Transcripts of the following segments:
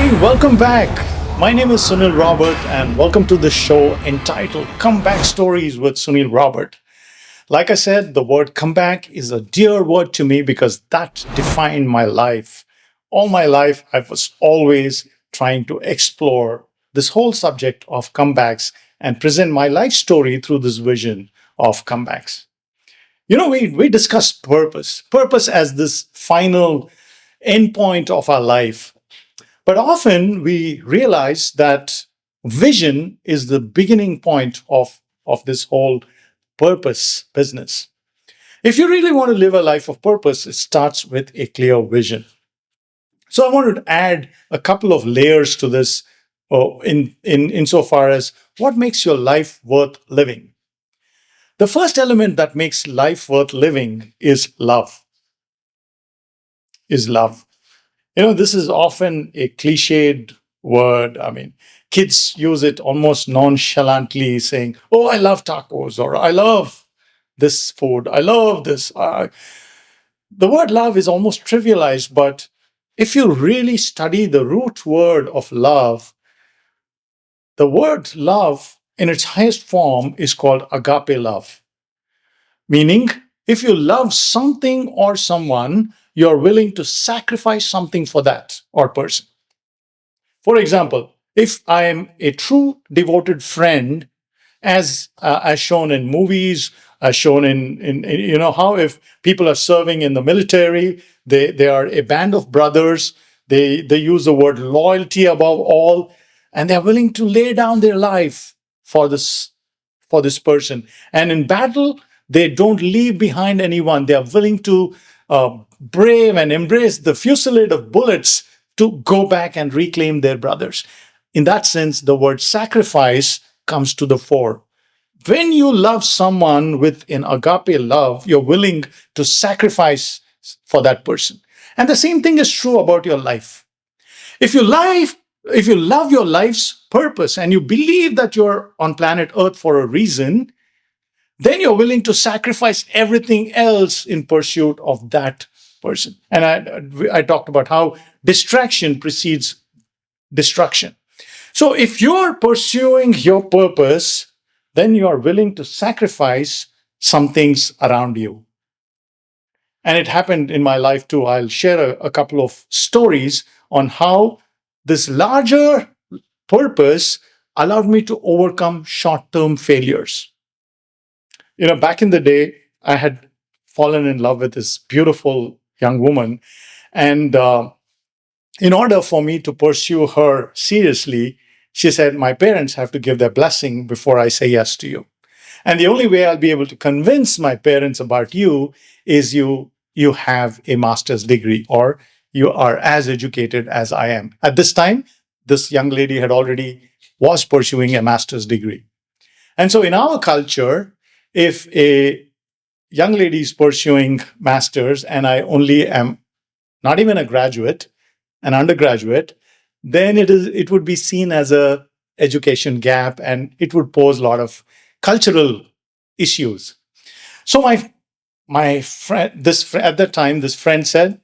Hi, welcome back. My name is Sunil Robert, and welcome to the show entitled Comeback Stories with Sunil Robert. Like I said, the word comeback is a dear word to me because that defined my life. All my life, I was always trying to explore this whole subject of comebacks and present my life story through this vision of comebacks. We discussed purpose as this final endpoint of our life. But often we realize that vision is the beginning point of this whole purpose business. If you really want to live a life of purpose, it starts with a clear vision. So I wanted to add a couple of layers to this in insofar as what makes your life worth living. The first element that makes life worth living is love. Is love. This is often a cliched word. I mean, kids use it almost nonchalantly, saying, "Oh, I love tacos," or "I love this food. I love this." The word love is almost trivialized, but if you really study the root word of love, the word love in its highest form is called agape love, meaning if you love something or someone, you're willing to sacrifice something for that or person. For example, if I am a true devoted friend, as shown in movies, as shown in how if people are serving in the military, they are a band of brothers. They use the word loyalty above all, and they're willing to lay down their life for this person. And in battle, they don't leave behind anyone. They are willing to brave and embrace the fusillade of bullets to go back and reclaim their brothers. In that sense, the word sacrifice comes to the fore. When you love someone with an agape love, you're willing to sacrifice for that person. And the same thing is true about your life. If you life, if you love your life's purpose and you believe that you're on planet Earth for a reason, then you're willing to sacrifice everything else in pursuit of that person. And I talked about how distraction precedes destruction. So if you're pursuing your purpose, then you are willing to sacrifice some things around you. And it happened in my life too. I'll share a couple of stories on how this larger purpose allowed me to overcome short term failures. Back in the day, I had fallen in love with this beautiful young woman. And in order for me to pursue her seriously, she said, "My parents have to give their blessing before I say yes to you. And the only way I'll be able to convince my parents about you is you have a master's degree or you are as educated as I am." At this time, this young lady had already was pursuing a master's degree. And so in our culture, if a young lady is pursuing master's and I only am not even a graduate, an undergraduate, then it would be seen as a education gap and it would pose a lot of cultural issues. So my friend, at that time, this friend said,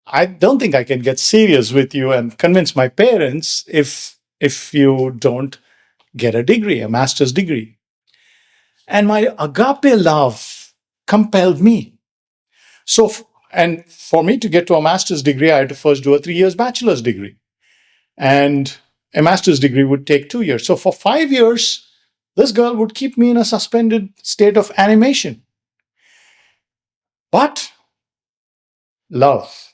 "I don't think I can get serious with you and convince my parents if you don't get a degree, a master's degree." And my agape love compelled me. And for me to get to a master's degree, I had to first do a 3 years bachelor's degree. And a master's degree would take 2 years. So for 5 years, this girl would keep me in a suspended state of animation. But love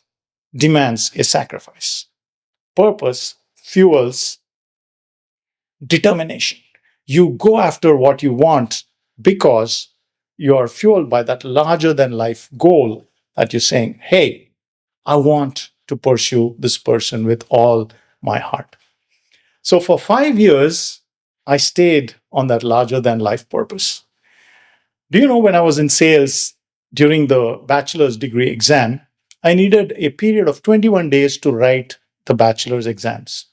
demands a sacrifice. Purpose fuels determination. You go after what you want because you are fueled by that larger than life goal that you're saying, "Hey, I want to pursue this person with all my heart." So for 5 years, I stayed on that larger than life purpose. Do you know when I was in sales during the bachelor's degree exam, I needed a period of 21 days to write the bachelor's exams.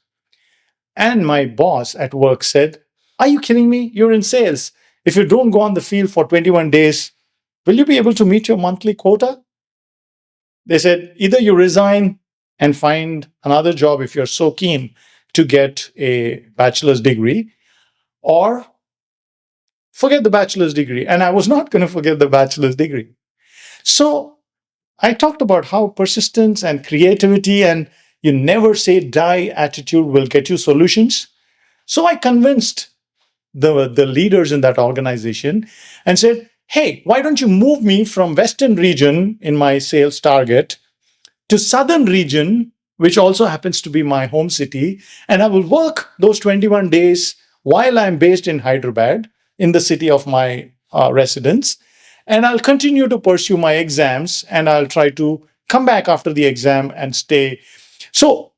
And my boss at work said, "Are you kidding me? You're in sales. If you don't go on the field for 21 days, will you be able to meet your monthly quota?" They said, "Either you resign and find another job if you're so keen to get a bachelor's degree, or forget the bachelor's degree. And I was not going to forget the bachelor's degree. So I talked about how persistence and creativity and you never say die attitude will get you solutions. So I convinced the leaders in that organization and said, hey, why don't you move me from Western region in my sales target to Southern region, which also happens to be my home city, and I will work those 21 days while I'm based in Hyderabad, in the city of my residence, and I'll continue to pursue my exams, and I'll try to come back after the exam and stay. So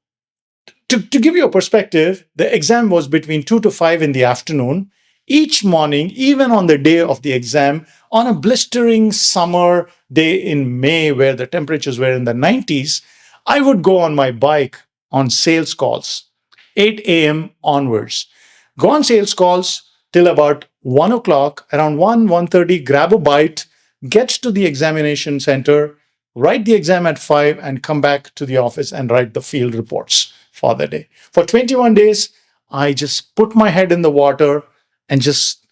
to give you a perspective, the exam was between 2 to 5 in the afternoon. Each morning, even on the day of the exam, on a blistering summer day in May where the temperatures were in the 90s, I would go on my bike on sales calls, 8 a.m. onwards. Go on sales calls till about 1 o'clock, around 1:30, grab a bite, get to the examination center, write the exam at 5, and come back to the office and write the field reports for the day. For 21 days, I just put my head in the water and just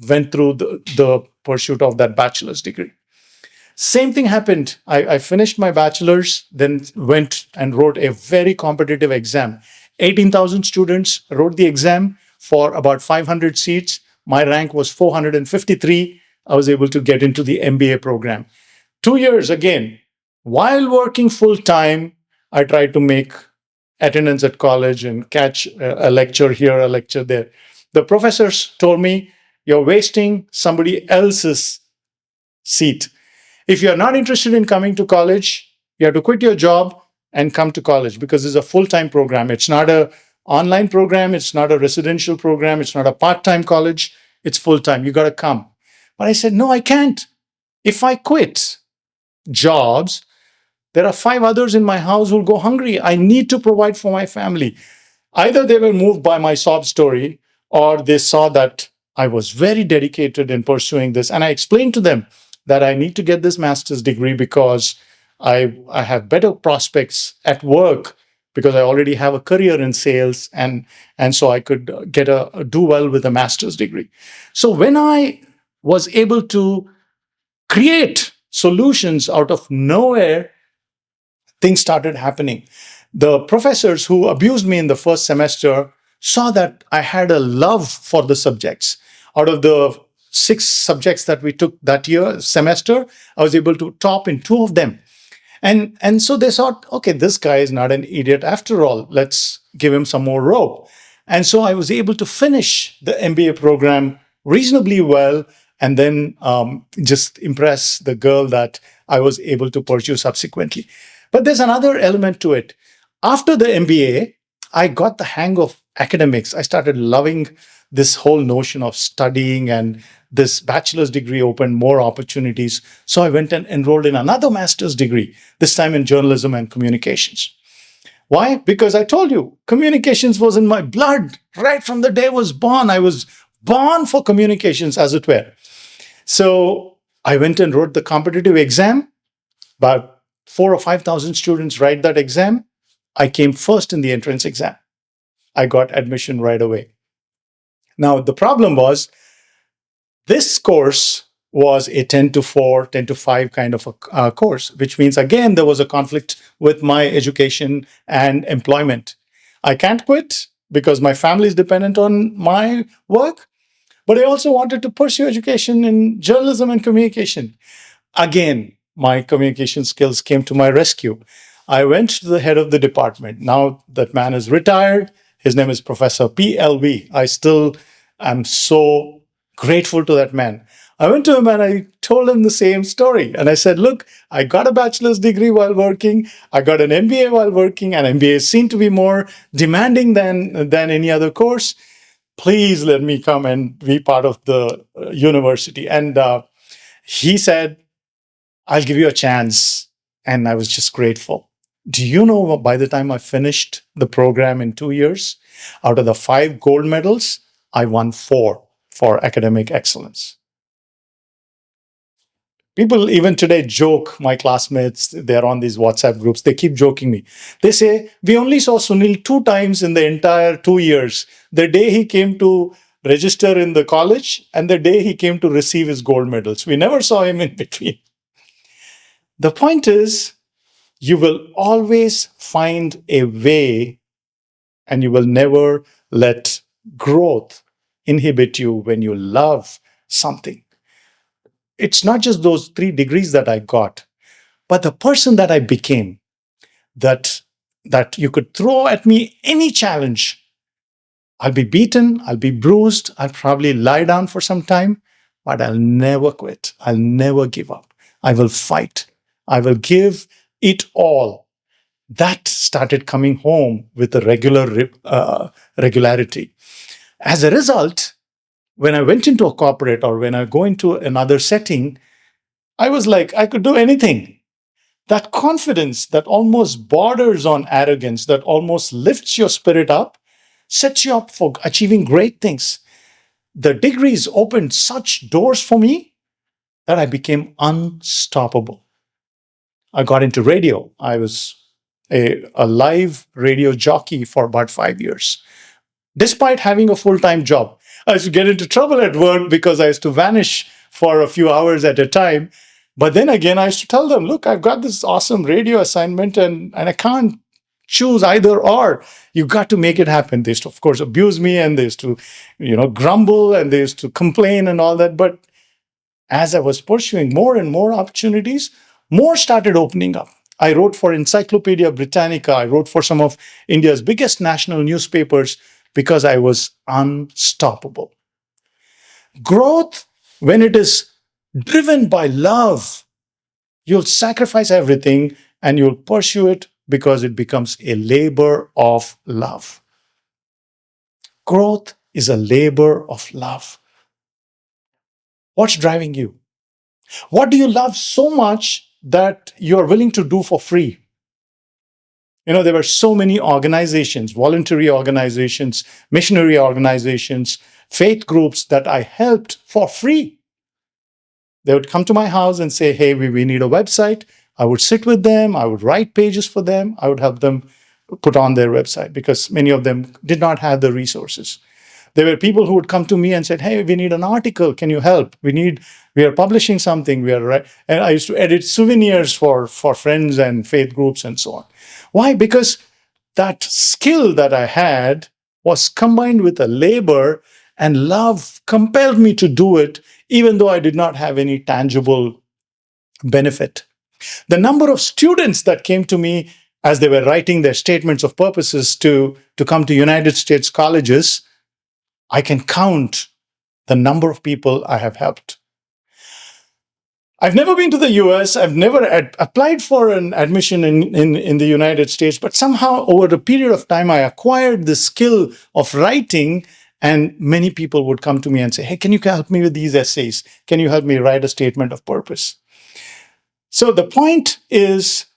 went through the pursuit of that bachelor's degree. Same thing happened. I finished my bachelor's, then went and wrote a very competitive exam. 18,000 students wrote the exam for about 500 seats. My rank was 453. I was able to get into the MBA program. 2 years again, while working full time, I tried to make attendance at college and catch a lecture here, a lecture there. The professors told me, you're wasting somebody else's seat. If you're not interested in coming to college, you have to quit your job and come to college because it's a full-time program. It's not a online program. It's not a residential program. It's not a part-time college. It's full-time. You got to come. But I said, no, I can't. If I quit jobs, there are 5 others in my house who'll go hungry. I need to provide for my family. Either they were moved by my sob story or they saw that I was very dedicated in pursuing this. And I explained to them that I need to get this master's degree because I have better prospects at work because I already have a career in sales, and so I could do well with a master's degree. So when I was able to create solutions out of nowhere, things started happening. The professors who abused me in the first semester saw that I had a love for the subjects. Out of the 6 subjects that we took that year, semester, I was able to top in 2 of them. And so they thought, okay, this guy is not an idiot after all. Let's give him some more rope. And so I was able to finish the MBA program reasonably well and then just impress the girl that I was able to pursue subsequently. But there's another element to it. After the MBA, I got the hang of academics. I started loving this whole notion of studying, and this bachelor's degree opened more opportunities. So I went and enrolled in another master's degree, this time in journalism and communications. Why? Because I told you, communications was in my blood right from the day I was born. I was born for communications, as it were. So I went and wrote the competitive exam. About 4 or 5,000 students write that exam. I came first in the entrance exam. I got admission right away. Now, the problem was this course was a 10 to 4, 10 to 5 kind of a course, which means, again, there was a conflict with my education and employment. I can't quit because my family is dependent on my work, but I also wanted to pursue education in journalism and communication. Again, my communication skills came to my rescue. I went to the head of the department. Now that man is retired. His name is Professor PLV. I still am so grateful to that man. I went to him and I told him the same story. And I said, look, I got a bachelor's degree while working. I got an MBA while working, and MBA seemed to be more demanding than any other course. Please let me come and be part of the university. And he said, I'll give you a chance. And I was just grateful. Do you know, by the time I finished the program in 2 years, out of the 5 gold medals, I won 4 for academic excellence. People even today joke, my classmates, they're on these WhatsApp groups, they keep joking me. They say, we only saw Sunil 2 times in the entire 2 years. The day he came to register in the college and the day he came to receive his gold medals. We never saw him in between. The point is, you will always find a way and you will never let growth inhibit you when you love something. It's not just those 3 degrees that I got, but the person that I became, that that you could throw at me any challenge. I'll be beaten, I'll be bruised, I'll probably lie down for some time, but I'll never quit. I'll never give up. I will fight. I will give it all. That started coming home with a regularity. As a result, when I went into a corporate or when I go into another setting, I was like, I could do anything. That confidence that almost borders on arrogance, that almost lifts your spirit up, sets you up for achieving great things. The degrees opened such doors for me that I became unstoppable. I got into radio. I was a live radio jockey for about 5 years, despite having a full time job. I used to get into trouble at work because I used to vanish for a few hours at a time. But then again, I used to tell them, look, I've got this awesome radio assignment and I can't choose either or. You got to make it happen. They used to, of course, abuse me and they used to, grumble and they used to complain and all that. But as I was pursuing more and more opportunities, more started opening up. I wrote for Encyclopedia Britannica. I wrote for some of India's biggest national newspapers because I was unstoppable. Growth, when it is driven by love, you'll sacrifice everything and you'll pursue it because it becomes a labor of love. Growth is a labor of love. What's driving you? What do you love so much that you're willing to do for free? There were so many organizations, voluntary organizations, missionary organizations, faith groups that I helped for free. They would come to my house and say, hey, we need a website. I would sit with them. I would write pages for them. I would help them put on their website because many of them did not have the resources. There were people who would come to me and said, hey, we need an article. Can you help? We are publishing something. And I used to edit souvenirs for friends and faith groups and so on. Why? Because that skill that I had was combined with a labor, and love compelled me to do it, even though I did not have any tangible benefit. The number of students that came to me as they were writing their statements of purposes to come to United States colleges, I can count the number of people I have helped. I've never been to the US. I've never applied for an admission in the United States, but somehow over a period of time, I acquired the skill of writing, and many people would come to me and say, hey, can you help me with these essays? Can you help me write a statement of purpose? So the point is,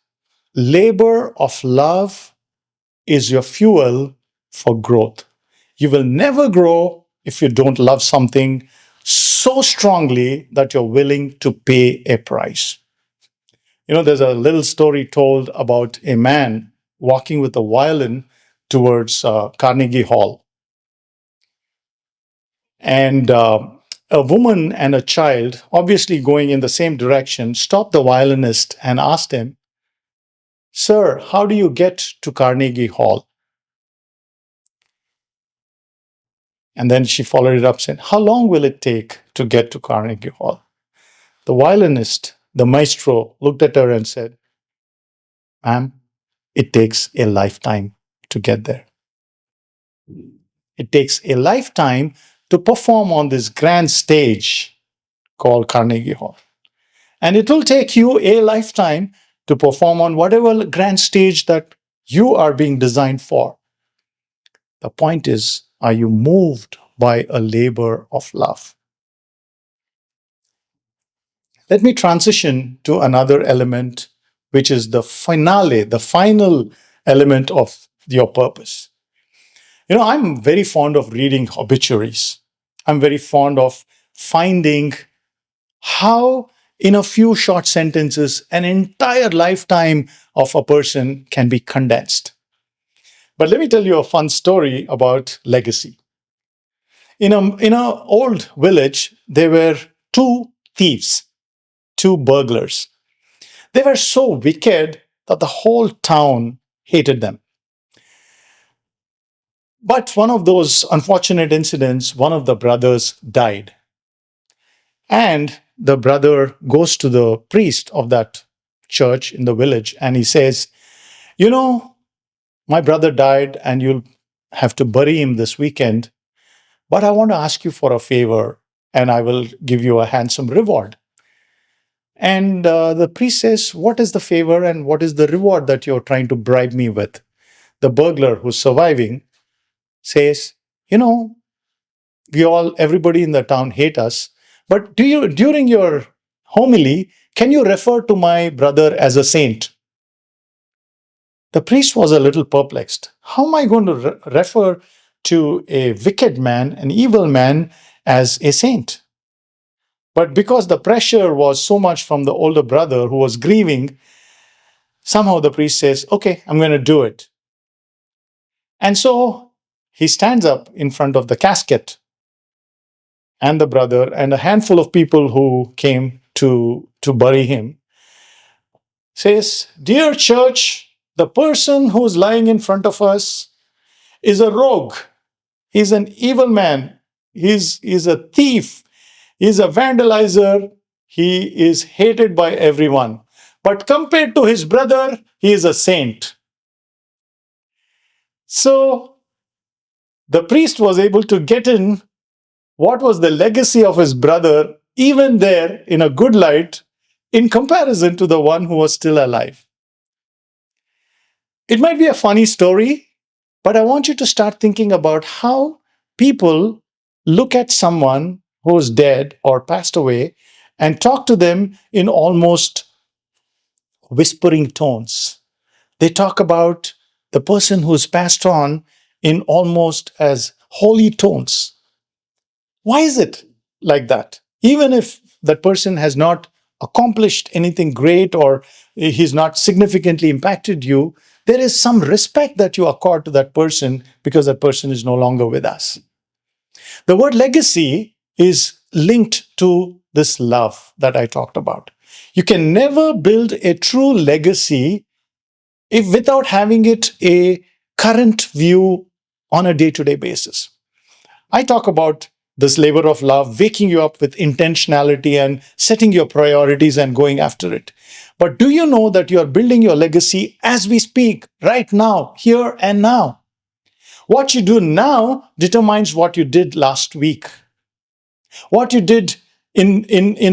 labor of love is your fuel for growth. You will never grow if you don't love something so strongly that you're willing to pay a price. There's a little story told about a man walking with a violin towards Carnegie Hall. And a woman and a child, obviously going in the same direction, stopped the violinist and asked him, sir, how do you get to Carnegie Hall? And then she followed it up saying, how long will it take to get to Carnegie Hall? The violinist, the maestro, looked at her and said, ma'am, it takes a lifetime to get there. It takes a lifetime to perform on this grand stage called Carnegie Hall. And it will take you a lifetime to perform on whatever grand stage that you are being designed for. The point is, are you moved by a labor of love? Let me transition to another element, which is the finale, the final element of your purpose. I'm very fond of reading obituaries. I'm very fond of finding how In a few short sentences, an entire lifetime of a person can be condensed. But let me tell you a fun story about legacy. In a old village, there were two thieves, two burglars. They were so wicked that the whole town hated them. But one of those unfortunate incidents, one of the brothers died. And the brother goes to the priest of that church in the village and he says, "You know, my brother died and you'll have to bury him this weekend, but I want to ask you for a favor and I will give you a handsome reward." And the priest says, "What is the favor and what is the reward that you're trying to bribe me with?" The burglar who's surviving says, "You know, everybody in the town hate us, but during your homily, can you refer to my brother as a saint?" The priest was a little perplexed. How am I going to refer to a wicked man, an evil man, as a saint? But because the pressure was so much from the older brother who was grieving, somehow the priest says, "Okay, I'm going to do it." And so he stands up in front of the casket and the brother and a handful of people who came to bury him, says, "Dear church, the person who's lying in front of us is a rogue. He's an evil man. He's a thief. He's a vandalizer. He is hated by everyone. But compared to his brother, he is a saint." So the priest was able to get in what was the legacy of his brother, even there in a good light, in comparison to the one who was still alive. It might be a funny story, but I want you to start thinking about how people look at someone who's dead or passed away and talk to them in almost whispering tones. They talk about the person who's passed on in almost as holy tones. Why is it like that? Even if that person has not accomplished anything great or he's not significantly impacted you, there is some respect that you accord to that person because that person is no longer with us. The word legacy is linked to this love that I talked about. You can never build a true legacy if without having it a current view on a day-to-day basis. I talk about this labor of love, waking you up with intentionality and setting your priorities and going after it. But do you know that you are building your legacy as we speak, right now, here and now? What you do now determines what you did last week. What you did in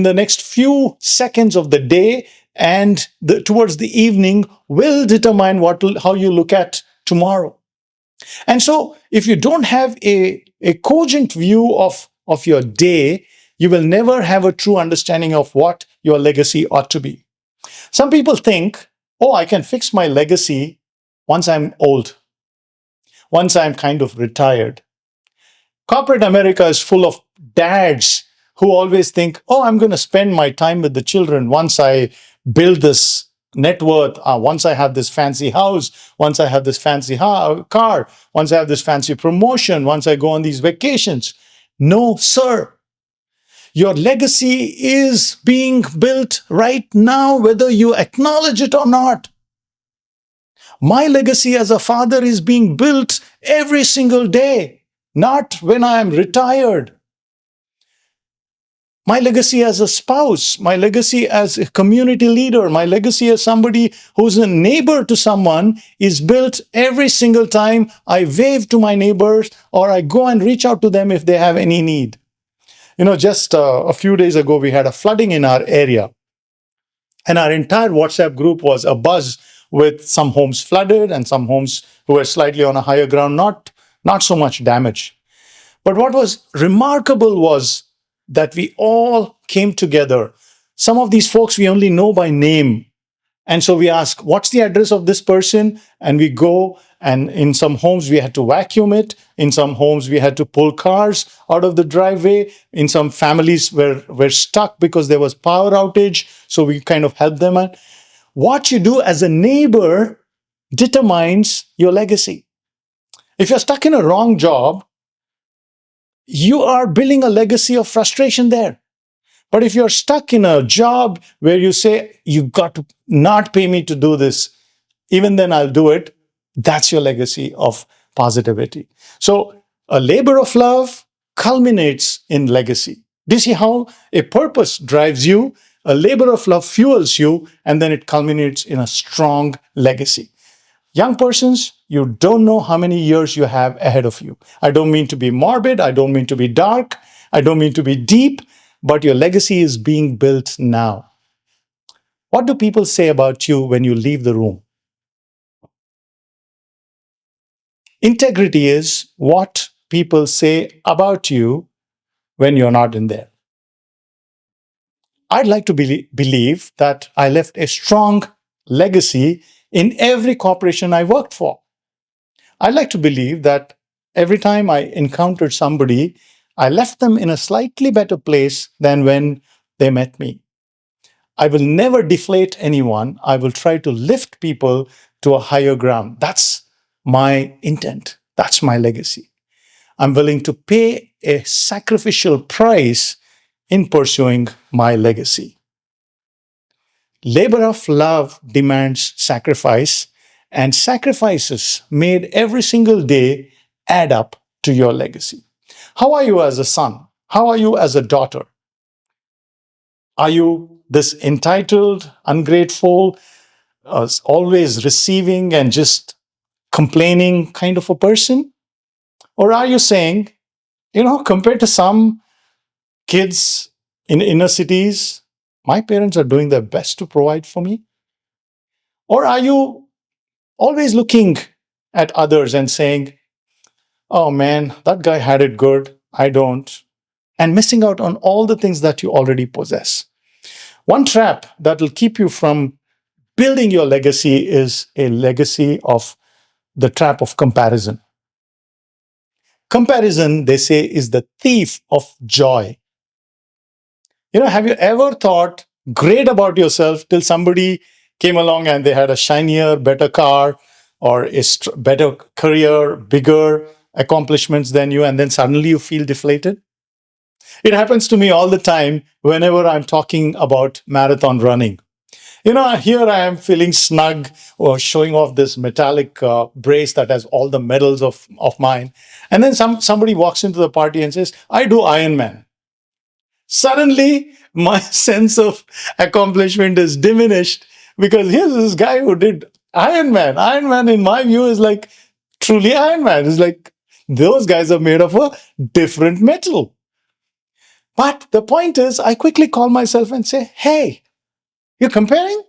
the next few seconds of the day and towards the evening will determine how you look at tomorrow. And so if you don't have a cogent view of your day, you will never have a true understanding of what your legacy ought to be. Some people think, oh, I can fix my legacy once I'm old, once I'm kind of retired. Corporate America is full of dads who always think, oh, I'm going to spend my time with the children once I build this net worth, once I have this fancy house, once I have this fancy car, once I have this fancy promotion, once I go on these vacations. No, sir. Your legacy is being built right now, whether you acknowledge it or not. My legacy as a father is being built every single day, not when I am retired. My legacy as a spouse, my legacy as a community leader, my legacy as somebody who's a neighbor to someone is built every single time I wave to my neighbors or I go and reach out to them if they have any need. You know, just a few days ago, we had a flooding in our area. And our entire WhatsApp group was abuzz with some homes flooded and some homes who were slightly on a higher ground, not so much damage. But what was remarkable was that we all came together. Some of these folks we only know by name. And so we ask, what's the address of this person? And we go, and in some homes, we had to vacuum it. In some homes, we had to pull cars out of the driveway. In some families were stuck because there was power outage. So we kind of helped them out. What you do as a neighbor determines your legacy. If you're stuck in a wrong job, you are building a legacy of frustration there. But if you're stuck in a job where you say, you got to not pay me to do this, even then I'll do it, that's your legacy of positivity. So a labor of love culminates in legacy. Do you see how a purpose drives you, a labor of love fuels you, and then it culminates in a strong legacy? Young persons, you don't know how many years you have ahead of you. I don't mean to be morbid. I don't mean to be dark. I don't mean to be deep, but your legacy is being built now. What do people say about you when you leave the room? Integrity is what people say about you when you're not in there. I'd like to believe that I left a strong legacy in every corporation I worked for. I like to believe that every time I encountered somebody, I left them in a slightly better place than when they met me. I will never deflate anyone. I will try to lift people to a higher ground. That's my intent. That's my legacy. I'm willing to pay a sacrificial price in pursuing my legacy. Labor of love demands sacrifice, and sacrifices made every single day add up to your legacy. How are you as a son? How are you as a daughter? Are you this entitled, ungrateful, always receiving and just complaining kind of a person? Or are you saying, compared to some kids in inner cities, my parents are doing their best to provide for me? Or are you always looking at others and saying, oh man, that guy had it good, I don't, and missing out on all the things that you already possess? One trap that will keep you from building your legacy is a legacy of the trap of comparison. Comparison, they say, is the thief of joy. Have you ever thought great about yourself till somebody came along and they had a shinier, better car or a better career, bigger accomplishments than you, and then suddenly you feel deflated? It happens to me all the time whenever I'm talking about marathon running. Here I am feeling snug or showing off this metallic brace that has all the medals of mine. And then somebody walks into the party and says, I do Ironman. Suddenly, my sense of accomplishment is diminished because here's this guy who did Ironman. Ironman, in my view, is like truly Ironman. It's like those guys are made of a different metal. But the point is, I quickly call myself and say, hey, you're comparing?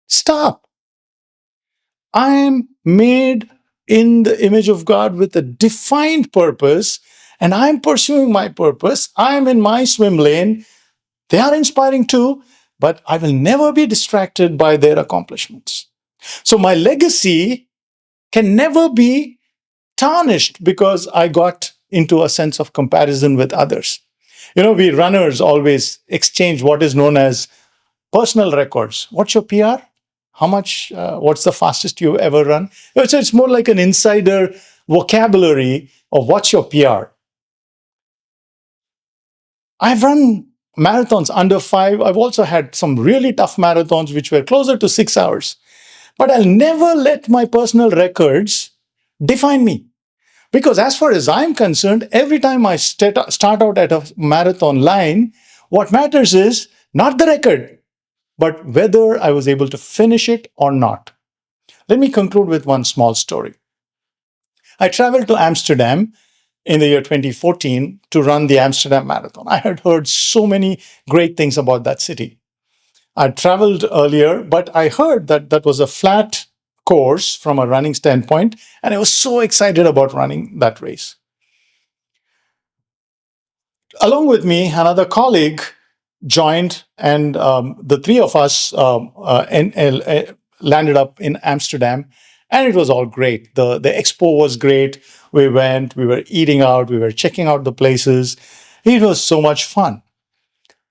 Stop. I am made in the image of God with a defined purpose, and I'm pursuing my purpose. I'm in my swim lane. They are inspiring too, but I will never be distracted by their accomplishments. So my legacy can never be tarnished because I got into a sense of comparison with others. We runners always exchange what is known as personal records. What's your PR? How much, what's the fastest you've ever run? It's more like an insider vocabulary of what's your PR. I've run marathons under 5. I've also had some really tough marathons which were closer to 6 hours. But I'll never let my personal records define me. Because as far as I'm concerned, every time I start out at a marathon line, what matters is not the record, but whether I was able to finish it or not. Let me conclude with one small story. I traveled to Amsterdam in the year 2014 to run the Amsterdam Marathon. I had heard so many great things about that city. I traveled earlier, but I heard that that was a flat course from a running standpoint, and I was so excited about running that race. Along with me, another colleague joined, and the three of us landed up in Amsterdam, and it was all great. The expo was great. We went, we were eating out, we were checking out the places. It was so much fun.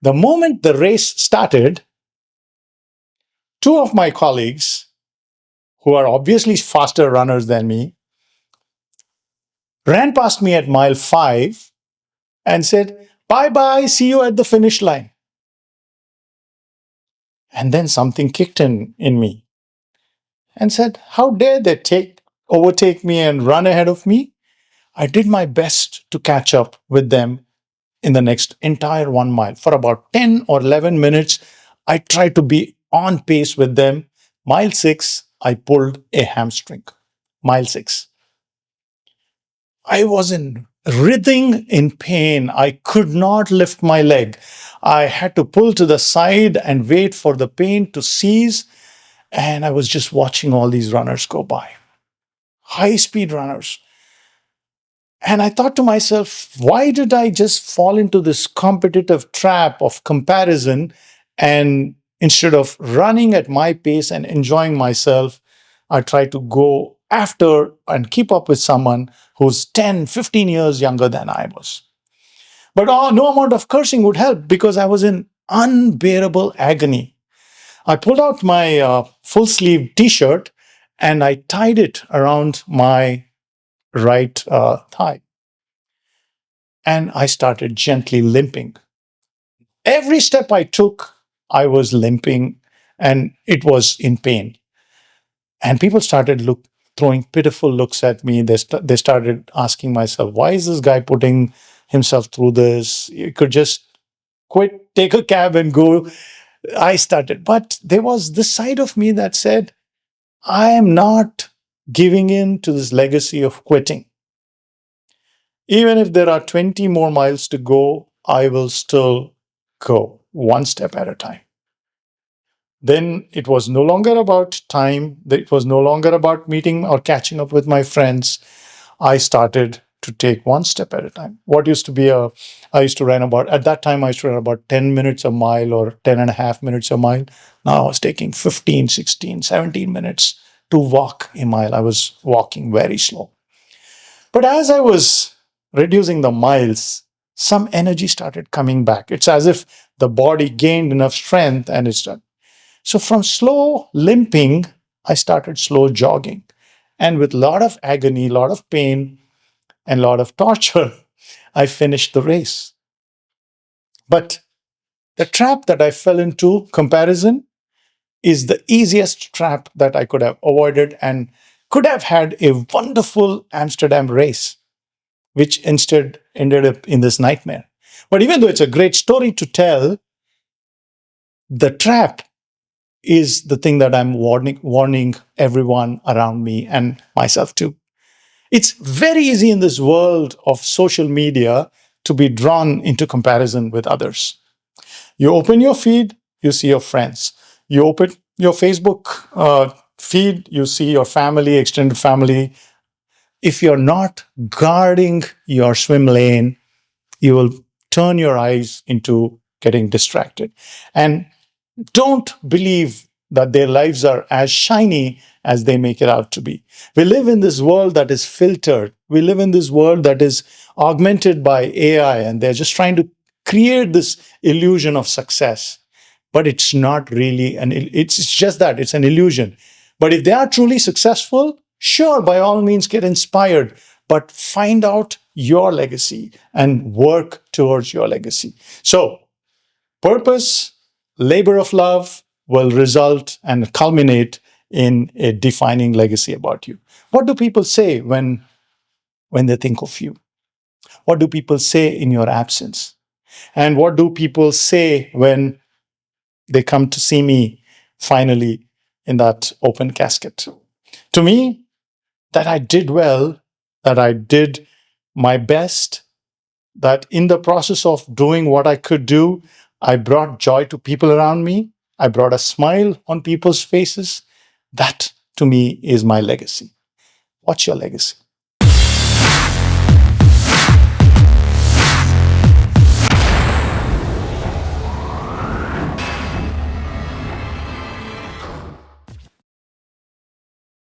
The moment the race started, two of my colleagues, who are obviously faster runners than me, ran past me at mile 5 and said, "Bye bye, see you at the finish line." And then something kicked in me and said, "How dare they overtake me and run ahead of me?" I did my best to catch up with them in the next entire 1 mile. For about 10 or 11 minutes, I tried to be on pace with them. Mile 6, I pulled a hamstring. Mile 6. I was in writhing in pain. I could not lift my leg. I had to pull to the side and wait for the pain to cease. And I was just watching all these runners go by, high speed runners. And I thought to myself, why did I just fall into this competitive trap of comparison? And instead of running at my pace and enjoying myself, I tried to go after and keep up with someone who's 10, 15 years younger than I was. But no amount of cursing would help because I was in unbearable agony. I pulled out my full sleeve t shirt and I tied it around my right thigh. And I started gently limping. Every step I took, I was limping and it was in pain. And people started throwing pitiful looks at me. They started asking myself, why is this guy putting himself through this? You could just quit, take a cab and go. I started. But there was this side of me that said, I am not giving in to this legacy of quitting. Even if there are 20 more miles to go, I will still go one step at a time. Then it was no longer about time. It was no longer about meeting or catching up with my friends. I started to take one step at a time. I used to run about, at that time, I used to run about 10 minutes a mile or 10 and a half minutes a mile. Now I was taking 15, 16, 17 minutes to walk a mile. I was walking very slow. But as I was reducing the miles, some energy started coming back. It's as if the body gained enough strength and it started. So from slow limping, I started slow jogging. And with a lot of agony, a lot of pain, and a lot of torture, I finished the race. But the trap that I fell into, comparison, is the easiest trap that I could have avoided and could have had a wonderful Amsterdam race, which instead ended up in this nightmare. But even though it's a great story to tell, the trap is the thing that I'm warning everyone around me and myself too. It's very easy in this world of social media to be drawn into comparison with others. You open your feed, you see your friends. You open your Facebook feed, you see your family, extended family. If you're not guarding your swim lane, you will turn your eyes into getting distracted. And don't believe that their lives are as shiny as they make it out to be. We live in this world that is filtered. We live in this world that is augmented by AI, and they're just trying to create this illusion of success. But it's not really it's just that it's an illusion. But if they are truly successful, sure, by all means get inspired, but find out your legacy and work towards your legacy. So, purpose, labor of love will result and culminate in a defining legacy about you. What do people say when they think of you? What do people say in your absence? And what do people say when they come to see me finally in that open casket? To me, that I did well, that I did my best, that in the process of doing what I could do, I brought joy to people around me. I brought a smile on people's faces. That to me is my legacy. What's your legacy?